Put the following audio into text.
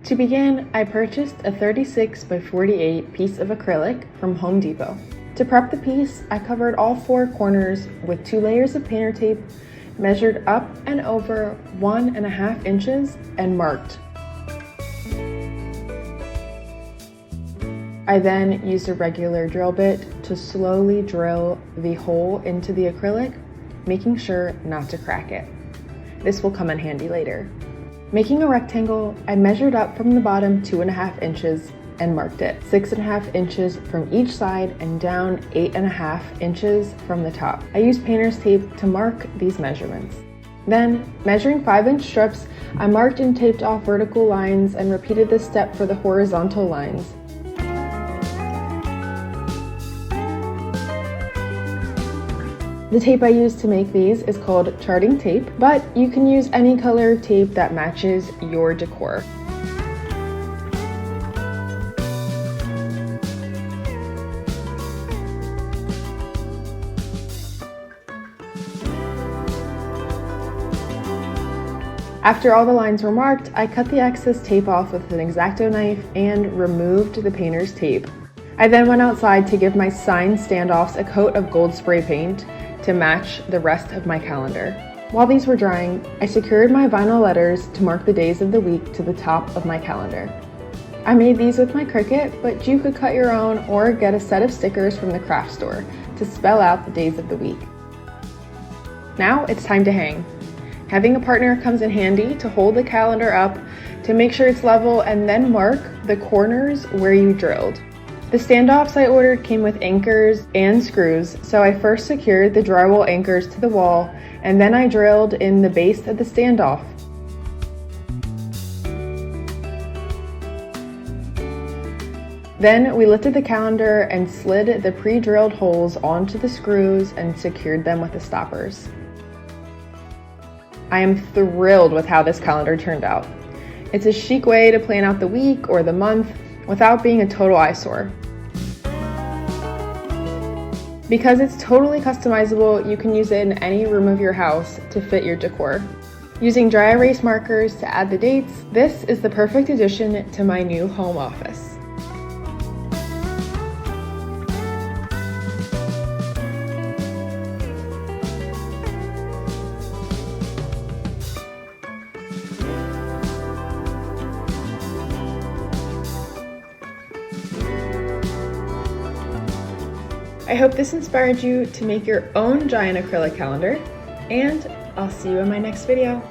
To begin, I purchased a 36 by 48 piece of acrylic from Home Depot. To prep the piece, I covered all 4 corners with 2 layers of painter tape, measured up and over 1.5 inches, and marked. I then used a regular drill bit to slowly drill the hole into the acrylic, making sure not to crack it. This will come in handy later. Making a rectangle, I measured up from the bottom 2.5 inches and marked it 6.5 inches from each side and down 8.5 inches from the top. I used painter's tape to mark these measurements. Then, measuring 5-inch strips, I marked and taped off vertical lines and repeated this step for the horizontal lines. The tape I used to make these is called charting tape, but you can use any color tape that matches your decor. After all the lines were marked, I cut the excess tape off with an X-Acto knife and removed the painter's tape. I then went outside to give my sign standoffs a coat of gold spray paint to match the rest of my calendar. While these were drying, I secured my vinyl letters to mark the days of the week to the top of my calendar. I made these with my Cricut, but you could cut your own or get a set of stickers from the craft store to spell out the days of the week. Now it's time to hang. Having a partner comes in handy to hold the calendar up to make sure it's level and then mark the corners where you drilled. The standoffs I ordered came with anchors and screws, so I first secured the drywall anchors to the wall and then I drilled in the base of the standoff. Then we lifted the calendar and slid the pre-drilled holes onto the screws and secured them with the stoppers. I am thrilled with how this calendar turned out. It's a chic way to plan out the week or the month without being a total eyesore. Because it's totally customizable, you can use it in any room of your house to fit your decor. Using dry erase markers to add the dates, this is the perfect addition to my new home office. I hope this inspired you to make your own giant acrylic calendar, and I'll see you in my next video.